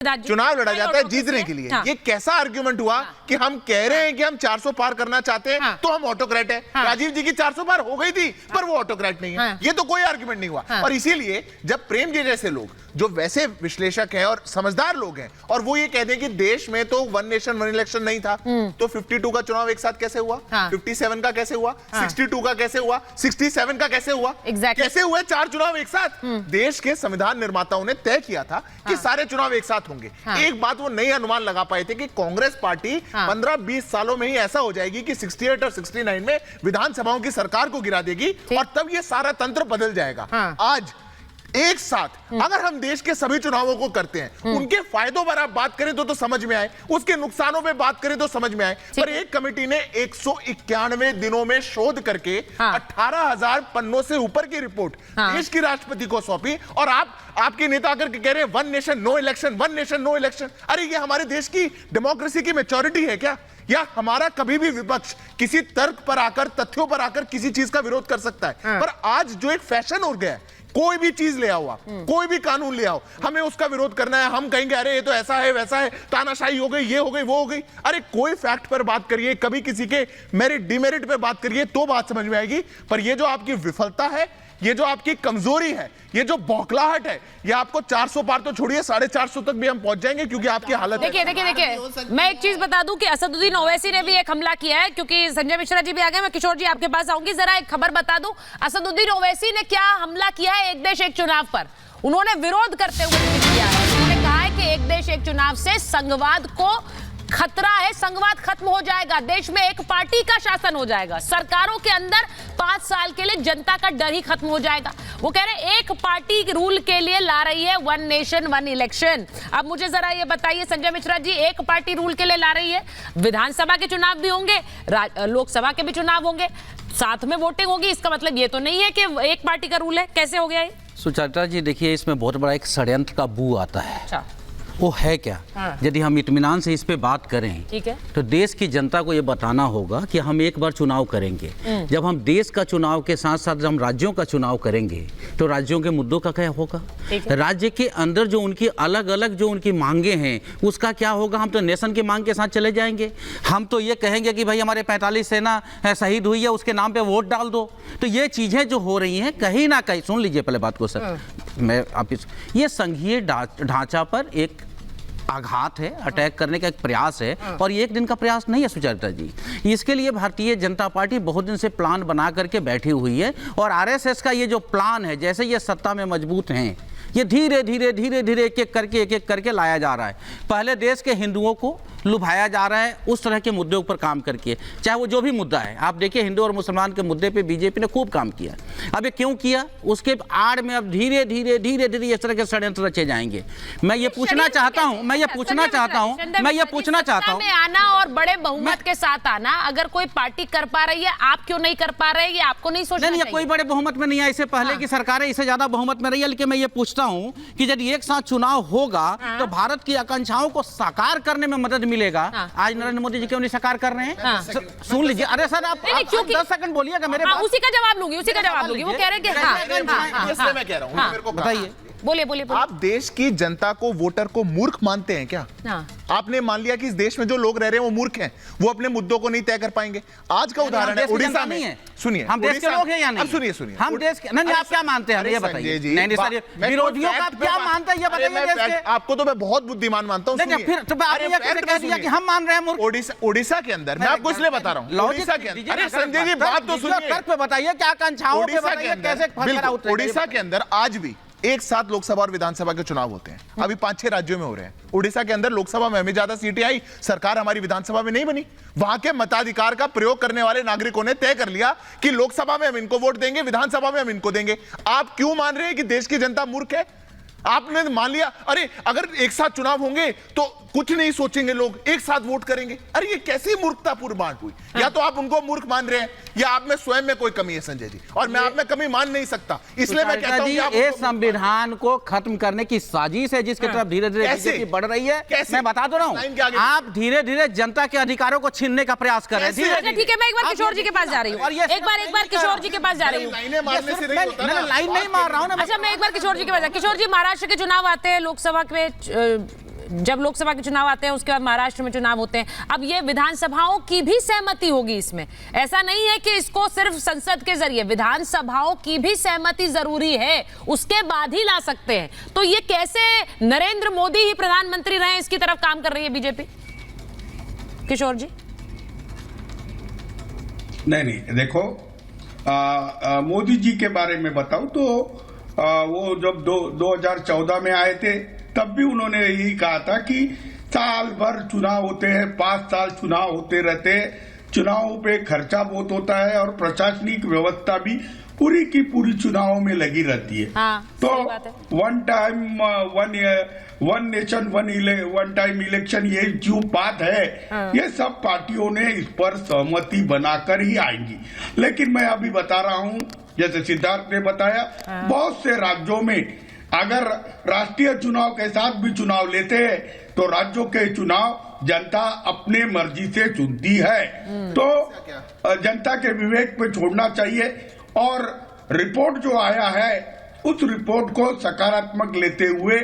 चुनाव लड़ा जाता है जीतने के लिए। हाँ। ये कैसा आर्ग्यूमेंट हुआ कि हम कह रहे हैं कि हम 400 पार करना चाहते हैं तो हम ऑटोक्रेट है। राजीव जी की 400 पार हो गई थी पर वो ऑटोक्रेट नहीं है। ये तो कोई आर्ग्यूमेंट नहीं हुआ। और इसीलिए जब प्रेम जी जैसे लोग जो वैसे विश्लेषक हैं और समझदार लोग हैं और वो ये कहते हैं कि देश में तो वन नेशन वन इलेक्शन नहीं था, तो 52 का चुनाव एक साथ कैसे हुआ, 57 का कैसे हुआ, 62 का कैसे हुआ, 67 का कैसे हुआ, कैसे हुए 4 चुनाव एक साथ। देश के संविधान निर्माताओं ने तय किया था कि सारे चुनाव एक साथ होंगे। एक बात वो नहीं अनुमान लगा पाए थे कि कांग्रेस पार्टी 15-20 सालों में ही ऐसा हो जाएगी कि 68 और 69 में विधानसभाओं की सरकार को गिरा देगी और तब ये सारा तंत्र बदल जाएगा। आज एक साथ अगर हम देश के सभी चुनावों को करते हैं, उनके फायदों पर आप बात करें तो समझ में आए, उसके नुकसानों पे बात करें तो समझ में आए। पर एक कमेटी ने 191 दिनों में शोध करके 18,000 पन्नों से ऊपर की रिपोर्ट देश की राष्ट्रपति को सौंपी और आपके नेता आकर के कह रहे हैं one nation no election, one nation no election. अरे ये हमारे देश की डेमोक्रेसी की मैच्योरिटी है क्या? या हमारा कभी भी विपक्ष किसी तर्क पर आकर, तथ्यों पर आकर किसी चीज का विरोध कर सकता है? पर आज जो एक फैशन हो गया है, कोई भी चीज ले आओ, कोई भी कानून ले आओ, हमें उसका विरोध करना है। हम कहेंगे अरे ये तो ऐसा है वैसा है, तानाशाही हो गई, ये हो गई वो हो गई। अरे कोई फैक्ट पर बात करिए, कभी किसी के मेरिट डिमेरिट पर बात करिए तो बात समझ में आएगी। पर ये जो आपकी विफलता है, ये जो आपकी कमजोरी है, ये जो बौखलाहट है, ये आपको 400 पार तो छोड़िए 450 तक भी हम पहुंच जाएंगे क्योंकि आपकी हालत देखिए मैं एक चीज बता दूं कि असदुद्दीन ओवैसी ने भी एक हमला किया है। क्योंकि संजय मिश्रा जी भी आ गए, मैं किशोर जी आपके पास आऊंगी। जरा एक खबर बता दूं, असदुद्दीन ओवैसी ने क्या हमला किया है एक देश एक चुनाव पर। उन्होंने विरोध करते हुए किया है। उन्होंने कहा है कि एक देश एक चुनाव से संघवाद को खतरा है, संघवाद खत्म हो जाएगा, देश में एक पार्टी का शासन हो जाएगा, सरकारों के अंदर 5 साल के लिए जनता का डर ही खत्म हो जाएगा। वो कह रहे हैं एक पार्टी रूल के लिए ला रही है वन नेशन वन इलेक्शन। अब मुझे जरा ये बताइए संजय मिश्रा जी, एक पार्टी रूल के लिए ला रही है, विधानसभा के चुनाव भी होंगे, लोकसभा के भी चुनाव होंगे, साथ में वोटिंग होगी, इसका मतलब ये तो नहीं है कि एक पार्टी का रूल है। कैसे हो गया ये? सुचेता जी देखिए, इसमें बहुत बड़ा एक षड्यंत्र का बू आता है। अच्छा। वो है क्या? यदि हम इत्मीनान से इस पे बात करें, ठीक है, तो देश की जनता को ये बताना होगा कि हम एक बार चुनाव करेंगे। जब हम देश का चुनाव के साथ साथ हम राज्यों का चुनाव करेंगे तो राज्यों के मुद्दों का क्या होगा, राज्य के अंदर जो उनकी अलग अलग जो उनकी मांगे हैं उसका क्या होगा। हम तो नेशन की मांग के साथ चले जाएंगे, हम तो ये कहेंगे कि भाई हमारे 45 सेना शहीद हुई है, उसके नाम पे वोट डाल दो। तो ये चीजें जो हो रही हैं कहीं ना कहीं, सुन लीजिए पहले बात को सर, मैं आप ये संघीय ढांचा पर एक आघात है, अटैक करने का एक प्रयास है और ये एक दिन का प्रयास नहीं है सुचेता जी। इसके लिए भारतीय जनता पार्टी बहुत दिन से प्लान बना करके बैठी हुई है और आरएसएस का ये जो प्लान है, जैसे ये सत्ता में मजबूत हैं, ये धीरे धीरे एक एक करके लाया जा रहा है। पहले देश के हिंदुओं को लुभाया जा रहा है उस तरह के मुद्दों पर काम करके, चाहे वो जो भी मुद्दा है। आप देखिए हिंदू और मुसलमान के मुद्दे पे बीजेपी ने खूब काम किया। अब ये क्यों किया, उसके आड़ में अब धीरे धीरे इस तरह के षड्यंत्र रचे जाएंगे। मैं ये पूछना चाहता हूँ आना और बड़े बहुमत के साथ आना, अगर कोई पार्टी कर पा रही है, आप क्यों नहीं कर पा रहे, ये आपको नहीं सोचना चाहिए? कोई बड़े बहुमत में नहीं है, इससे पहले की सरकारें इससे ज्यादा बहुमत में रही है। लेकिन मैं ये पूछता हूँ कि यदि एक साथ चुनाव होगा तो भारत की आकांक्षाओं को साकार करने में मदद मिलेगा। आज नरेंद्र मोदी जी क्यों नहीं साकार कर रहे हैं? सुन लीजिए। अरे सर आप 10 सेकंड बोलिएगा मेरे पास। उसी का जवाब लूंगी, उसी का जवाब लूंगी। वो कह रहे हैं कि इसलिए मैं कह रहा हूं, मेरे को बताइए। बोलिए। आप देश की जनता को, वोटर को मूर्ख मानते हैं क्या? आपने मान लिया कि इस देश में जो लोग रह रहे हैं वो मूर्ख हैं, वो अपने मुद्दों को नहीं तय कर पाएंगे। आज का उदाहरण है उड़ीसा में। सुनिए, हम देश के लोग हैं या नहीं? सुनिए हम देश के नहीं, आप क्या मानते हैं ये बताइए। नहीं सर, विरोधियों का क्या मानते हैं ये बताइए। आपको तो मैं बहुत बुद्धिमान मानता हूं। फिर तो कह दिया कि हम मान रहे हैं। उड़ीसा के अंदर, मैं आपको इसलिए बता रहा हूं, उड़ीसा के अंदर, अरे संजय जी बात तो सुनिए, तर्क पे बताइए क्या आकांक्षाओं पे बताइए, कैसे उड़ीसा के अंदर आज भी एक साथ लोकसभा और विधानसभा के चुनाव होते हैं। अभी 5-6 राज्यों में हो रहे हैं। उड़ीसा के अंदर लोकसभा में हमें ज्यादा सीटें आई, सरकार हमारी विधानसभा में नहीं बनी। वहां के मताधिकार का प्रयोग करने वाले नागरिकों ने तय कर लिया कि लोकसभा में हम इनको वोट देंगे, विधानसभा में हम इनको देंगे। आप क्यों मान रहे हैं कि देश की जनता मूर्ख है? आपने मान लिया अरे अगर एक साथ चुनाव होंगे तो कुछ नहीं सोचेंगे लोग, एक साथ वोट करेंगे। अरे ये कैसी मूर्खतापूर्ण बात हुई? या तो आप उनको मूर्ख मान रहे हैं या आप में स्वयं में कोई कमी है संजय जी, और मैं आप में कमी मान नहीं सकता। इसलिए मैं कहता हूं कि ये संविधान को खत्म करने की साजिश है जिसकी तरफ धीरे धीरे बीजेपी बढ़ रही है। मैं बता दो रहा हूं, आप धीरे धीरे जनता के अधिकारों को छीनने का प्रयास कर रहे हैं। ठीक है, मैं एक बार किशोर जी के पास जा रही हूँ, एक बार किशोर जी के पास जा रही हूँ। लाइन नहीं मार रहा हूँ ना। अच्छा, मैं एक बार किशोर जी के पास। किशोर जी, महाराष्ट्र के चुनाव आते हैं, लोकसभा में जब लोकसभा के चुनाव आते हैं उसके बाद महाराष्ट्र में चुनाव होते हैं, अब ये विधानसभाओं की भी सहमति होगी इसमें। ऐसा नहीं है कि इसको सिर्फ संसद के जरिए, विधानसभाओं की भी सहमति जरूरी है, उसके बाद ही ला सकते हैं। तो ये कैसे नरेंद्र मोदी ही प्रधानमंत्री रहे इसकी तरफ काम कर रही है बीजेपी? किशोर जी। नहीं देखो, मोदी जी के बारे में बताऊं तो वो जब 2014 में आए थे तब भी उन्होंने यही कहा था कि साल भर चुनाव होते हैं, 5 साल चुनाव होते रहते हैं, चुनावों पे खर्चा बहुत होता है और प्रशासनिक व्यवस्था भी पूरी की पूरी चुनावों में लगी रहती है। हाँ, तो one nation one time election, ये जो बात है ये सब पार्टियों ने इस पर सहमति बनाकर ही आएंगी। लेकिन मैं अभी बता रहा हूँ, जैसे सिद्धार्थ ने बताया, बहुत से राज्यों में अगर राष्ट्रीय चुनाव के साथ भी चुनाव लेते हैं तो राज्यों के चुनाव जनता अपने मर्जी से चुनती है। तो जनता के विवेक पे छोड़ना चाहिए। और रिपोर्ट जो आया है उस रिपोर्ट को सकारात्मक लेते हुए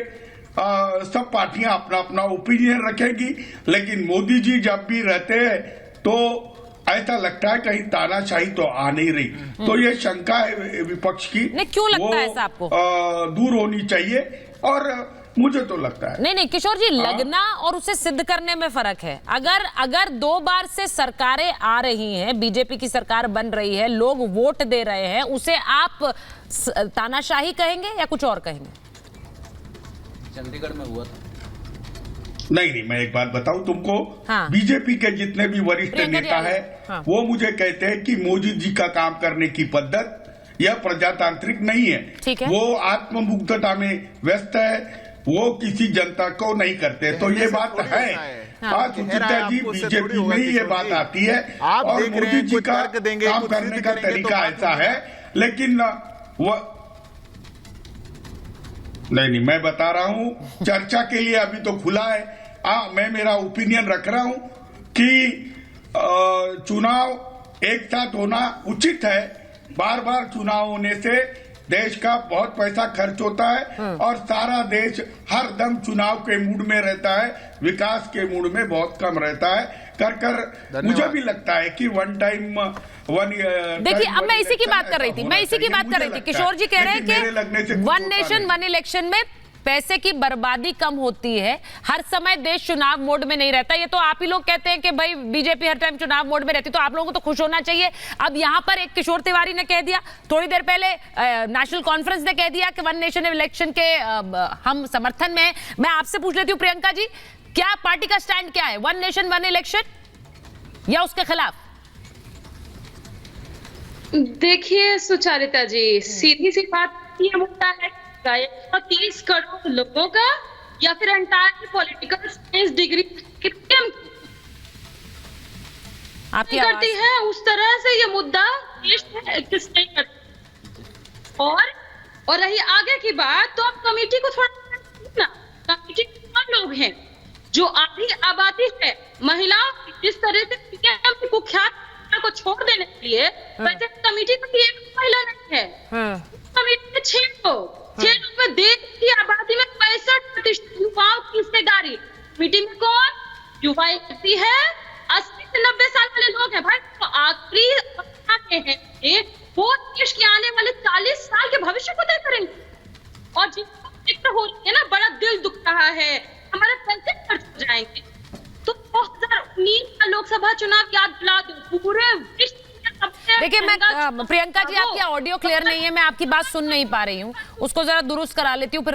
सब पार्टियां अपना अपना ओपिनियन रखेगी। लेकिन मोदी जी जब भी रहते हैं तो ऐसा लगता है कहीं तानाशाही तो आ नहीं रही। तो ये शंका है विपक्ष की, नहीं क्यों लगता है ऐसा आपको? दूर होनी चाहिए। और मुझे तो लगता है नहीं किशोर जी, लगना और उसे सिद्ध करने में फर्क है। अगर 2 बार से सरकारें आ रही हैं, बीजेपी की सरकार बन रही है, लोग वोट दे रहे हैं, उसे आप तानाशाही कहेंगे या कुछ और कहेंगे? चंडीगढ़ में हुआ था। नहीं, मैं एक बात बताऊं तुमको। हाँ। बीजेपी के जितने भी वरिष्ठ नेता है वो मुझे कहते हैं कि मोदी जी का काम करने की पद्धति यह प्रजातांत्रिक नहीं है। ठीक है। वो आत्ममुग्धता में व्यस्त है, वो किसी जनता को नहीं करते। तो ये बात है। हाँ, सुचित्रा जी, बीजेपी में ही ये बात आती है और मोदी जी का काम करने का तरीका ऐसा है। लेकिन वो नहीं, मैं बता रहा हूं, चर्चा के लिए अभी तो खुला है। मैं मेरा ओपिनियन रख रहा हूं कि चुनाव एक साथ होना उचित है। बार बार चुनाव होने से देश का बहुत पैसा खर्च होता है और सारा देश हर दम चुनाव के मूड में रहता है, विकास के मूड में बहुत कम रहता है। कर मुझे भी लगता है कि देखिए, अब मैं इसी की बात कर रही थी, किशोर जी कह रहे हैं कि वन नेशन वन इलेक्शन में पैसे की बर्बादी कम होती है, हर समय देश चुनाव मोड में नहीं रहता। ये तो आप ही लोग कहते हैं कि भाई बीजेपी हर टाइम चुनाव मोड में रहती, तो आप लोगों को तो खुश होना चाहिए। अब यहां पर एक किशोर तिवारी ने कह दिया, थोड़ी देर पहले नेशनल कॉन्फ्रेंस ने कह दिया कि वन नेशन इलेक्शन के हम समर्थन में। मैं आपसे पूछ लेती हूँ प्रियंका जी, क्या पार्टी का स्टैंड क्या है, वन नेशन वन इलेक्शन या उसके खिलाफ? देखिए सुचारिता जी, सीधी सी बात ये मुद्दा है 30 करोड़ लोगों का या फिर एंटायर पॉलिटिकल साइंस डिग्री आपकी करती है, उस तरह से ये मुद्दा देश में एग्जिस्ट नहीं करता। और रही आगे की बात, तो आप कमेटी को थोड़ा ना, कमेटी कौन लोग हैं जो आधी आबादी है महिलाओं, जिस तरह से कुख्यात को छोड़ देने के लिए वैसे कमेटी की एक महिला नहीं है। कमेटी में 6 लोग में देश की आबादी में 65% युवाओं की हिस्सेदारी। कमेटी में कौन युवा है? 80 से 90 साल वाले लोग हैं भाई। तो आखिरी हैं वो देश के आने वाले 40 साल के भविष्य को तय करेंगे। और जिनको हो रही है ना, बड़ा दिल दुख रहा है, हमारे पैसे खर्च हो जाएंगे। तो 2019 का लोकसभा चुनाव याद दिला दो, पूरे विश्व। देखिए, मैं प्रियंका जी, आपकी ऑडियो क्लियर नहीं है, मैं आपकी बात सुन नहीं पा रही हूँ, उसको जरा दुरुस्त करा लेती हूँ फिर